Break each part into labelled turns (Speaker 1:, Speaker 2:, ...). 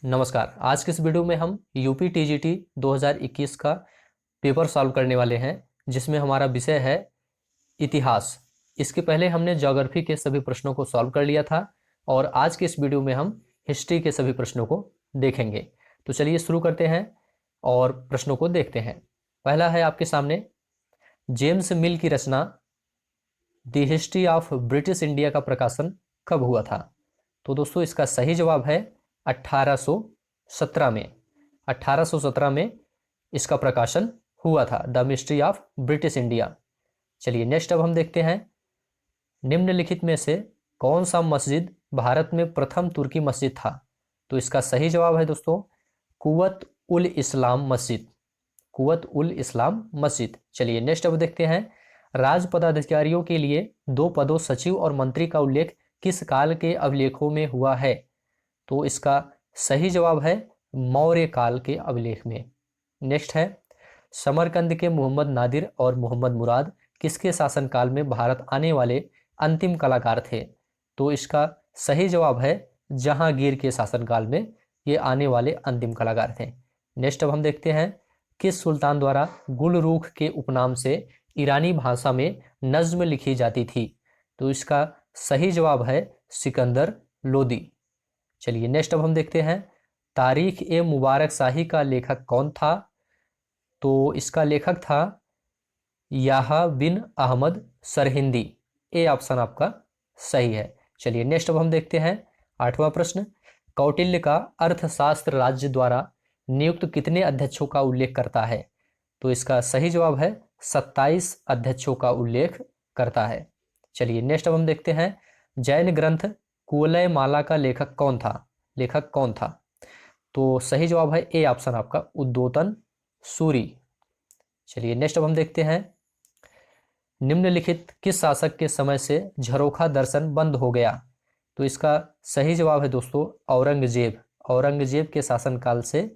Speaker 1: नमस्कार। आज के इस वीडियो में हम यूपी टीजीटी 2021 का पेपर सॉल्व करने वाले हैं, जिसमें हमारा विषय है इतिहास। इसके पहले हमने ज्योग्राफी के सभी प्रश्नों को सॉल्व कर लिया था और आज के इस वीडियो में हम हिस्ट्री के सभी प्रश्नों को देखेंगे। तो चलिए शुरू करते हैं और प्रश्नों को देखते हैं। पहला है आपके सामने, जेम्स मिल की रचना the history of British India का प्रकाशन कब हुआ था? तो दोस्तों इसका सही जवाब है 1817 में। 1817 में इसका प्रकाशन हुआ था, the mystery of British India. चलिए नेक्स्ट अब हम देखते हैं, निम्नलिखित में से कौन सा मस्जिद भारत में प्रथम तुर्की मस्जिद था? तो इसका सही जवाब है दोस्तों कुवत उल इस्लाम मस्जिद। कुवत उल इस्लाम मस्जिद। चलिए नेक्स्ट अब देखते हैं, राज पदाधिकारियों के लिए दो पदों सचिव और मंत्री का उल्लेख किस काल के अभिलेखों में हुआ है? तो इसका सही जवाब है मौर्य काल के अभिलेख में। नेक्स्ट है, समरकंद के मोहम्मद नादिर और मोहम्मद मुराद किसके शासनकाल में भारत आने वाले अंतिम कलाकार थे? तो इसका सही जवाब है जहांगीर के शासनकाल में ये आने वाले अंतिम कलाकार थे। नेक्स्ट अब हम देखते हैं, किस सुल्तान द्वारा गुलरूख के उपनाम से ईरानी भाषा में नज्म लिखी जाती थी? तो इसका सही जवाब है सिकंदर लोदी। चलिए नेक्स्ट अब हम देखते हैं, तारीख ए मुबारक शाही का लेखक कौन था? तो इसका लेखक था याहा बिन अहमद सरहिंदी। ए ऑप्शन आपका सही है। चलिए नेक्स्ट अब हम देखते हैं, आठवां प्रश्न, कौटिल्य का अर्थशास्त्र राज्य द्वारा नियुक्त कितने अध्यक्षों का उल्लेख करता है? तो इसका सही जवाब है 27 अध्यक्षों का उल्लेख करता है। चलिए नेक्स्ट अब हम देखते हैं, जैन ग्रंथ कुवलय माला का लेखक कौन था? लेखक कौन था? तो सही जवाब है ए ऑप्शन आपका उद्योतन सूरी। चलिए नेक्स्ट अब हम देखते हैं, निम्नलिखित किस शासक के समय से झरोखा दर्शन बंद हो गया? तो इसका सही जवाब है दोस्तों औरंगजेब। औरंगजेब के शासनकाल से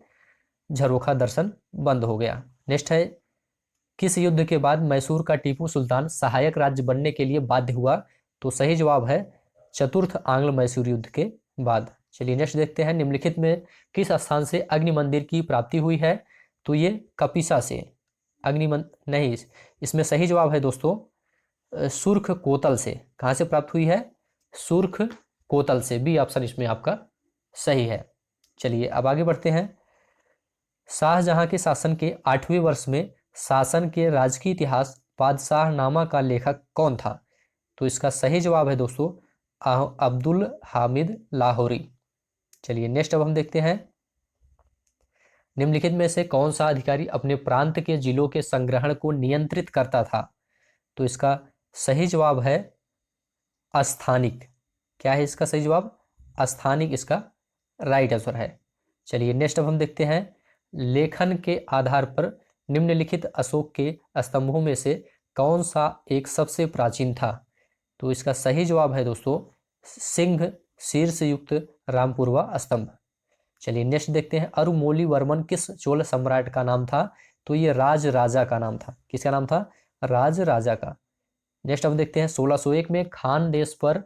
Speaker 1: झरोखा दर्शन बंद हो गया। नेक्स्ट है, किस युद्ध के बाद मैसूर का टीपू सुल्तान सहायक राज्य बनने के लिए बाध्य हुआ? तो सही जवाब है चतुर्थ आंग्ल मैसूर युद्ध के बाद। चलिए नेक्स्ट देखते हैं, निम्नलिखित में किस स्थान से अग्नि मंदिर की प्राप्ति हुई है? तो ये कपिसा से नहीं, इसमें सही जवाब है दोस्तों सुर्ख कोतल से। कहां से प्राप्त हुई है? सुर्ख कोतल से। बी ऑप्शन इसमें आपका सही है। चलिए अब आगे बढ़ते हैं, शाहजहां के शासन के 8वें वर्ष में शासन के राजकीय इतिहास बादशाहनामा का लेखक कौन था? तो इसका सही जवाब है दोस्तों अब्दुल हामिद लाहौरी। चलिए नेक्स्ट अब हम देखते हैं, निम्नलिखित में से कौन सा अधिकारी अपने प्रांत के जिलों के संग्रहण को नियंत्रित करता था? तो इसका सही जवाब है अस्थानिक। क्या है इसका सही जवाब? अस्थानिक इसका राइट आंसर है। चलिए नेक्स्ट अब हम देखते हैं, लेखन के आधार पर निम्नलिखित अशोक के स्तंभों में से कौन सा एक सबसे प्राचीन था? तो इसका सही जवाब है दोस्तों सिंह शीर्ष युक्त रामपुरवा स्तंभ। चलिए नेक्स्ट देखते हैं, अरुमोली किस चोल सम्राट का नाम था? तो ये राज राजा का नाम था। किसका नाम था? राज राजा का। नेक्स्ट हम देखते हैं, 1601 में खान देश पर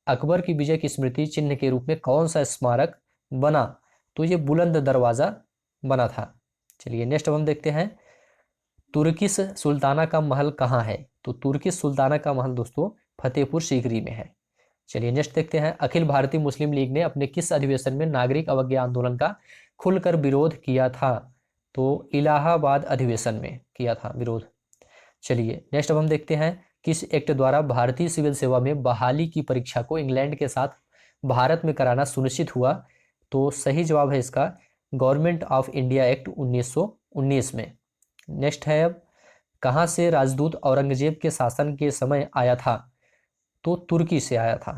Speaker 1: अकबर की विजय की स्मृति चिन्ह के रूप में कौन सा स्मारक बना? तो ये बुलंद दरवाजा बना था। चलिए नेक्स्ट हम देखते हैं, तुर्किश सुल्ताना का महल कहाँ है? तो तुर्किश सुल्ताना का महल दोस्तों फतेहपुर सीकरी में है। चलिए नेक्स्ट देखते हैं, अखिल भारतीय मुस्लिम लीग ने अपने किस अधिवेशन में नागरिक अवज्ञा आंदोलन का खुलकर विरोध किया था? तो इलाहाबाद अधिवेशन में किया था विरोध। चलिए नेक्स्ट अब हम देखते हैं, किस एक्ट द्वारा भारतीय सिविल सेवा में बहाली की परीक्षा को इंग्लैंड के साथ भारत में कराना सुनिश्चित हुआ? तो सही जवाब है इसका गवर्नमेंट ऑफ इंडिया एक्ट 1919 में। नेक्स्ट है, अब कहाँ से राजदूत औरंगजेब के शासन के समय आया था? तो तुर्की से आया था।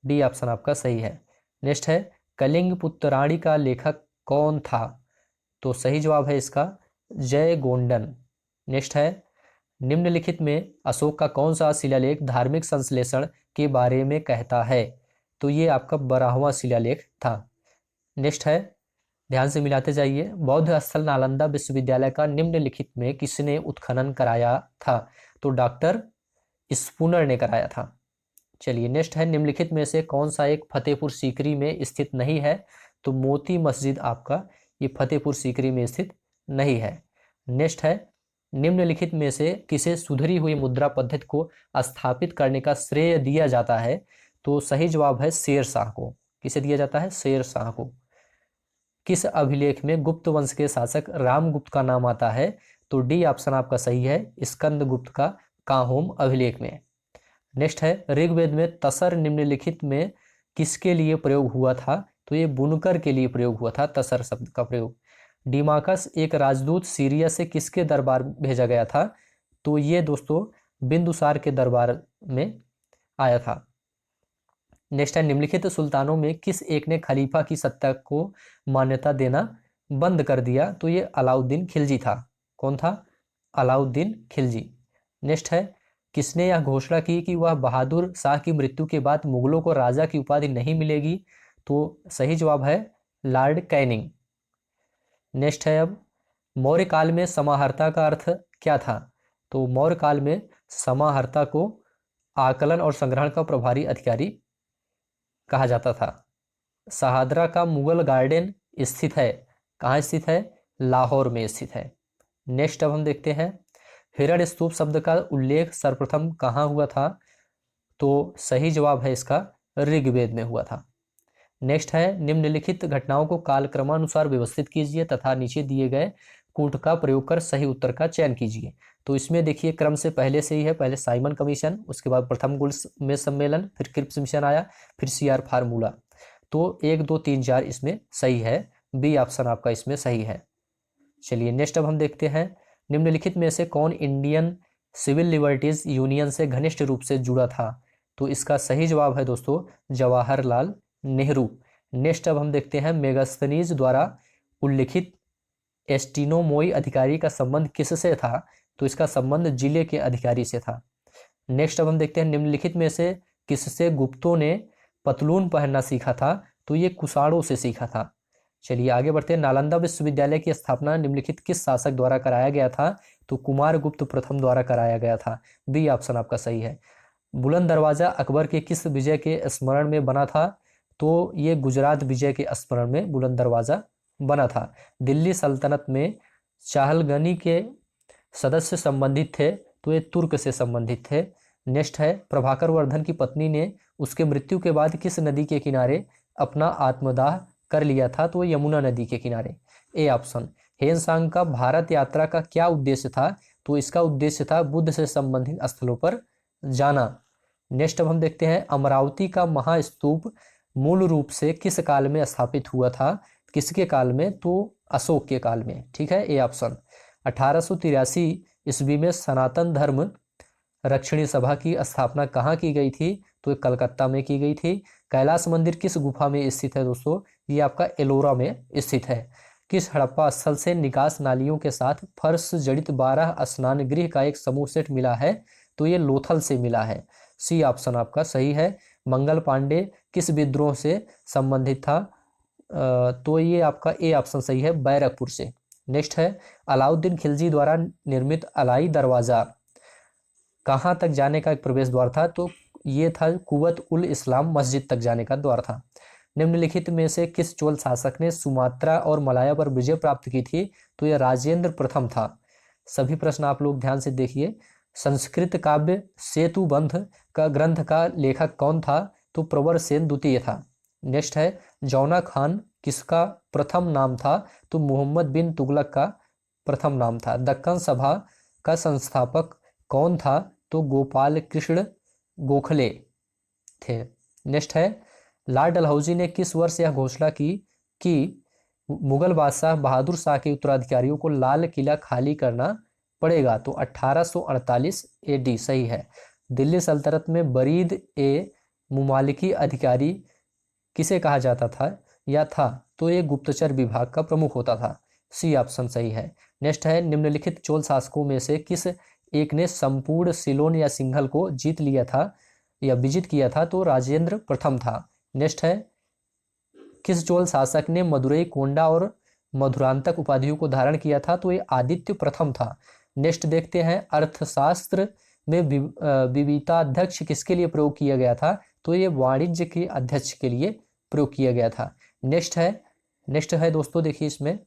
Speaker 1: डी ऑप्शन आपका सही है। नेक्स्ट है, कलिंग पुत्राणी का लेखक कौन था? तो सही जवाब है इसका जय गोंडन। नेक्स्ट है, निम्नलिखित में अशोक का कौन सा शिलालेख धार्मिक संश्लेषण के बारे में कहता है? तो ये आपका 12वां शिलालेख था। नेक्स्ट है, ध्यान से मिलाते जाइए, बौद्ध स्थल नालंदा विश्वविद्यालय का निम्नलिखित में किसने उत्खनन कराया था? तो डॉक्टर स्पूनर ने कराया था। चलिए नेक्स्ट है, निम्नलिखित में से कौन सा एक फतेहपुर सीकरी में स्थित नहीं है? तो मोती मस्जिद आपका ये फतेहपुर सीकरी में स्थित नहीं है। नेक्स्ट है, निम्नलिखित में से किसे सुधरी हुई मुद्रा पद्धति को स्थापित करने का श्रेय दिया जाता है? तो सही जवाब है शेर शाह को। किसे दिया जाता है? शेर शाह को। किस अभिलेख में गुप्त वंश के शासक रामगुप्त का नाम आता है? तो डी ऑप्शन आपका सही है, स्कंदगुप्त का काहोम अभिलेख में। नेक्स्ट है, ऋग्वेद में तसर निम्नलिखित में किसके लिए प्रयोग हुआ था? तो ये बुनकर के लिए प्रयोग हुआ था तसर शब्द का प्रयोग। डिमाकस एक राजदूत सीरिया से किसके दरबार भेजा गया था? तो ये दोस्तों बिंदुसार के दरबार में आया था। नेक्स्ट है, निम्नलिखित सुल्तानों में किस एक ने खलीफा की सत्ता को मान्यता देना बंद कर दिया? तो ये अलाउद्दीन खिलजी था। कौन था? अलाउद्दीन खिलजी। नेक्स्ट है, किसने यह घोषणा की कि वह बहादुर शाह की मृत्यु के बाद मुगलों को राजा की उपाधि नहीं मिलेगी? तो सही जवाब है लॉर्ड कैनिंग। नेक्स्ट है, अब मौर्य काल में समाहर्ता का अर्थ क्या था? तो मौर्य काल में समाहर्ता को आकलन और संग्रहण का प्रभारी अधिकारी कहा जाता था। शहादरा का मुगल गार्डन स्थित है, कहाँ स्थित है? लाहौर में स्थित है। नेक्स्ट अब हम देखते हैं, हिरण स्तूप शब्द का उल्लेख सर्वप्रथम कहाँ हुआ था? तो सही जवाब है इसका ऋग्वेद में हुआ था। नेक्स्ट है, निम्नलिखित घटनाओं को कालक्रमानुसार व्यवस्थित कीजिए तथा नीचे दिए गए कूट का प्रयोग कर सही उत्तर का चयन कीजिए। तो इसमें देखिए क्रम से पहले से ही है, पहले साइमन कमीशन, उसके बाद प्रथम गुलमेज सम्मेलन, फिर क्रिप्स मिशन आया, फिर सीआर फार्मूला। तो 1 2 3 4 इसमें सही है, बी ऑप्शन आपका इसमें सही है। चलिए नेक्स्ट अब हम देखते हैं, निम्नलिखित में से कौन इंडियन सिविल लिबर्टीज यूनियन से घनिष्ठ रूप से जुड़ा था? तो इसका सही जवाब है दोस्तों जवाहरलाल नेहरू। नेक्स्ट अब हम देखते हैं, मेगास्थनीज द्वारा उल्लिखित एस्टिनोमोई अधिकारी का संबंध किससे था? तो इसका संबंध जिले के अधिकारी से था। नेक्स्ट अब हम देखते हैं, निम्नलिखित में से किससे गुप्तों ने पतलून पहनना सीखा था? तो ये कुषाणों से सीखा था। चलिए आगे बढ़ते हैं, नालंदा विश्वविद्यालय की स्थापना निम्नलिखित किस शासक द्वारा कराया गया था? तो कुमारगुप्त प्रथम द्वारा कराया गया था। बी ऑप्शन आपका सही है। बुलंद दरवाजा अकबर के किस विजय के स्मरण में बना था? तो ये गुजरात विजय के स्मरण में बुलंद दरवाजा बना था। दिल्ली सल्तनत में चाहलगनी के सदस्य संबंधित थे? तो ये तुर्क से संबंधित थे। नेक्स्ट है, प्रभाकर वर्धन की पत्नी ने उसके मृत्यु के बाद किस नदी के किनारे अपना आत्मदाह कर लिया था? तो यमुना नदी के किनारे। A option. हेनसांग का भारत यात्रा का क्या उद्देश्य था? तो इसका उद्देश्य था बुद्ध से संबंधित स्थलों पर जाना। नेक्स्ट अब हम देखते हैं, अमरावती का महास्तूप मूल रूप से किस काल में स्थापित हुआ था? किसके काल में? तो अशोक के काल में। ठीक है, ए ऑप्शन। 1883 ईस्वी में सनातन धर्म रक्षणी सभा की स्थापना कहाँ की गई थी? तो कलकत्ता में की गई थी। कैलाश मंदिर किस गुफा में स्थित है दोस्तों? ये आपका एलोरा में स्थित है। किस हड़प्पा स्थल से निकास नालियों के साथ फर्श जड़ित 12 स्नान गृह का एक समूह सेट मिला है? तो ये लोथल से मिला है। सी ऑप्शन आपका सही है। मंगल पांडे किस विद्रोह से संबंधित था? तो ये आपका ए ऑप्शन सही है, बैरकपुर से। नेक्स्ट है, अलाउद्दीन खिलजी द्वारा निर्मित अलाई दरवाजा कहाँ तक जाने का एक प्रवेश द्वार था? तो ये था कुवत उल इस्लाम मस्जिद तक जाने का द्वार था। निम्नलिखित में से किस चोल शासक ने सुमात्रा और मलाया पर विजय प्राप्त की थी? तो यह राजेंद्र प्रथम था। सभी प्रश्न आप लोग ध्यान से देखिए। संस्कृत काव्य सेतुबंध का ग्रंथ का लेखक कौन था? तो प्रवर सेन द्वितीय था। नेक्स्ट है, जौना खान किसका प्रथम नाम था? तो मोहम्मद बिन तुगलक का प्रथम नाम था। दक्कन सभा का संस्थापक कौन था? तो गोपाल कृष्ण गोखले थे। नेक्स्ट है, लॉर्ड डलहौजी ने किस वर्ष यह घोषणा की कि मुगल बादशाह बहादुर शाह के उत्तराधिकारियों को लाल किला खाली करना पड़ेगा? तो 1848 AD सही है। दिल्ली सल्तनत में बरीद ए मुमालिकी अधिकारी किसे कहा जाता था या था? तो ये गुप्तचर विभाग का प्रमुख होता था। सी ऑप्शन सही है। नेक्स्ट है, निम्नलिखित चोल शासकों में से किस एक ने संपूर्ण सिलोन या सिंघल को जीत लिया था या विजित किया था? तो राजेंद्र प्रथम था। नेक्स्ट है, किस चोल शासक ने मदुरई, कोंडा और मधुरांतक उपाधियों को धारण किया था? तो ये आदित्य प्रथम था। नेक्स्ट देखते हैं, अर्थशास्त्र में विविताध्यक्ष किसके लिए प्रयोग किया गया था? तो ये वाणिज्य के अध्यक्ष के लिए प्रयोग किया गया था। नेक्स्ट है, नेक्स्ट है दोस्तों, देखिए इसमें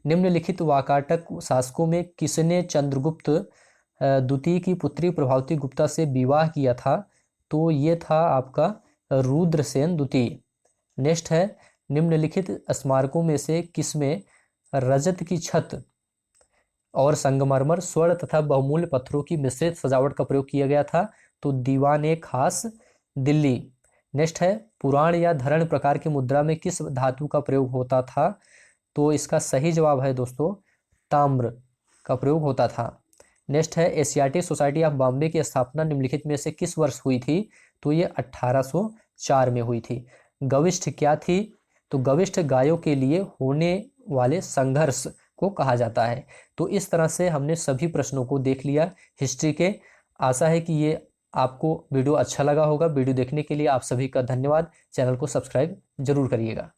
Speaker 1: निम्नलिखित वाकाटक शासकों में किसने चंद्रगुप्त द्वितीय की पुत्री प्रभावती गुप्ता से विवाह किया था? तो ये था आपका रुद्रसेन द्वितीय। नेक्स्ट है, निम्नलिखित स्मारकों में से किसमें रजत की छत और संगमरमर, स्वर्ण तथा बहुमूल्य पत्थरों की मिश्रित सजावट का प्रयोग किया गया था? तो दीवान खास, दिल्ली। नेक्स्ट है, पुराण या धरण प्रकार की मुद्रा में किस धातु का प्रयोग होता था? तो इसका सही जवाब है दोस्तों ताम्र का प्रयोग होता था। नेक्स्ट है, एशियाटिक सोसाइटी ऑफ बॉम्बे की स्थापना निम्नलिखित में से किस वर्ष हुई थी? तो ये 1804 में हुई थी। गविष्ठ क्या थी? तो गविष्ठ गायों के लिए होने वाले संघर्ष को कहा जाता है। तो इस तरह से हमने सभी प्रश्नों को देख लिया हिस्ट्री के। आशा है कि ये आपको वीडियो अच्छा लगा होगा। वीडियो देखने के लिए आप सभी का धन्यवाद। चैनल को सब्सक्राइब जरूर करिएगा।